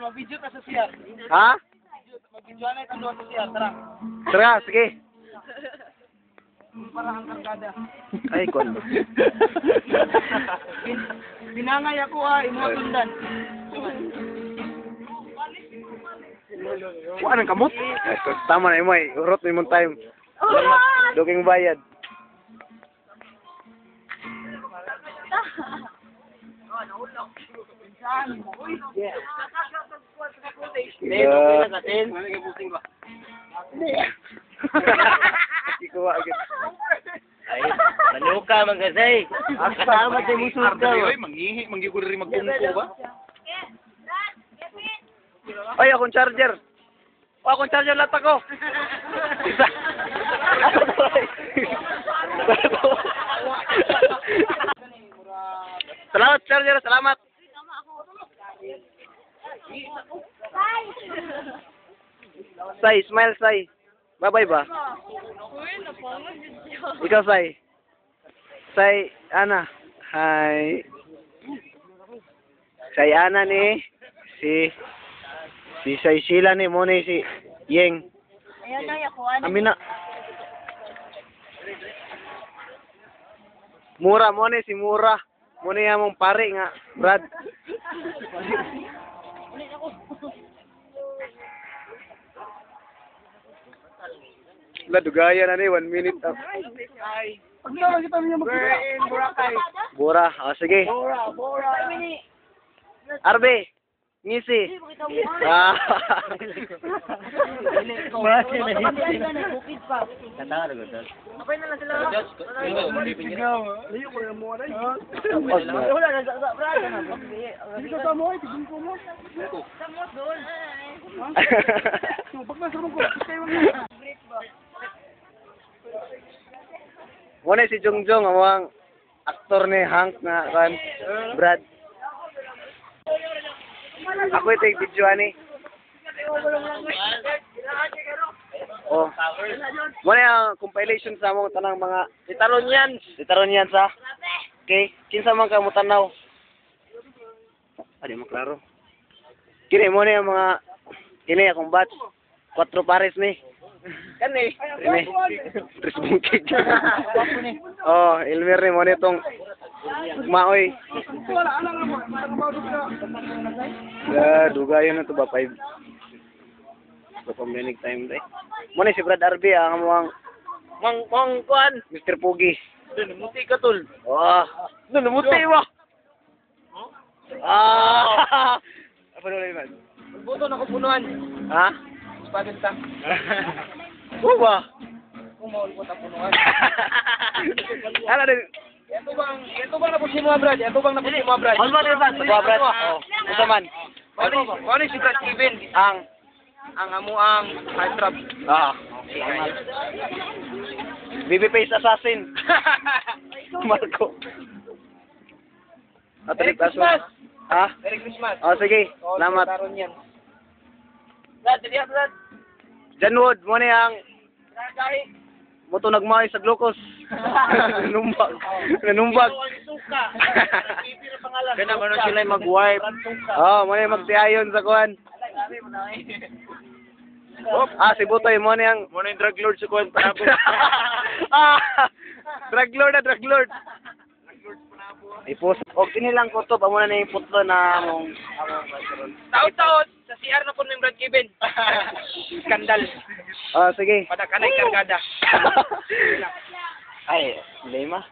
mag-video ka sa siya. Ha? Mag-video na ito sa siya, tara. Tara, sige. Para ang kargada. Ay, kon. Binangay ako imo tundan. Kuha ng kamot. Tama na imo, urot na imong time. Duking bayad. Ikaw agad. Ay, manuka man kasi. Kasama tayo musuot daw. Manghihi, manggiguro rin magtungko ba? Ay, akong charger. O, akong charger lahat ako. Isa. Salamat, charger. Salamat. Say, smile, say. Bye-bye ba? Ikaw, say. Say, Ana. Hi. Say, Ana ni. Si Say Sheila ni mo ni si Yeng. Ayan na, yakuan. Amin na. Mura mo ni si Mura. Mo ni among pare nga, Brad. La dugaya na ni 1 minute up. Pag naman kita niya mag-video. We're in Boracay. Bura, sige. Bora. Arbe, ngisi. Ah. Katawa na gusto. Layo ko yung mga rin. Wala na sa brada na. Dito sa mo, tigin ko mo. Samot doon. Pag nasa mo ko, kayo nga. Muna si Jongjong, ang aktor ni Hank na kan Brad. Ako ito yung video ani. Oh. Muna yung compilation sa among tanang mga Itaronians sa. Okay, kinsa man ka mo tanaw. Adi mo klaro. Kini mo na yung mga kini akong batch 4 pares ni. Kani. Ini. Tres bungkig. Oh, Elmer ni mo nitong maoy. Wala, alam mo. Dugayon na to ba 5. So paminig time day. Mo ni si Brad RB ang among mang kuan, Mr. Pugi. Muti ka tol. Oh, numuti wa. Ah. Apa dulu man? Buto na ko punuan. Ha? Padenta. Ba? Kumol ko ta punuan. Ala din. Ito bang napusin mo, Brad? Ito bang napusin mo, Brad? Alma din ba? Sa Brad. Oh, ito man. Ano si Brad Kevin? Ang Amo ang hard trap. Baby face assassin. Marco. Merry Christmas! Ha? Merry Christmas! Oh, sige. Salamat. Taron yan. Brad, dali Brad. Janwood, mo ni ang Kahit. mo to nagmay sa glukos. Nanumbag. Suka. Kana mo sila mag-wipe. Oh, mo ni magtiayon sa kuan. Si Butoy mo ni ang Muna yung drug lord sa kuwan pa drug lord. Ipos. Og kinilang kutob amo na ni putlo na among Taon-taon, sa CR na po ng Brad Kevin. Skandal. Oh, sige. Pada kanay kargada. Ay, lima.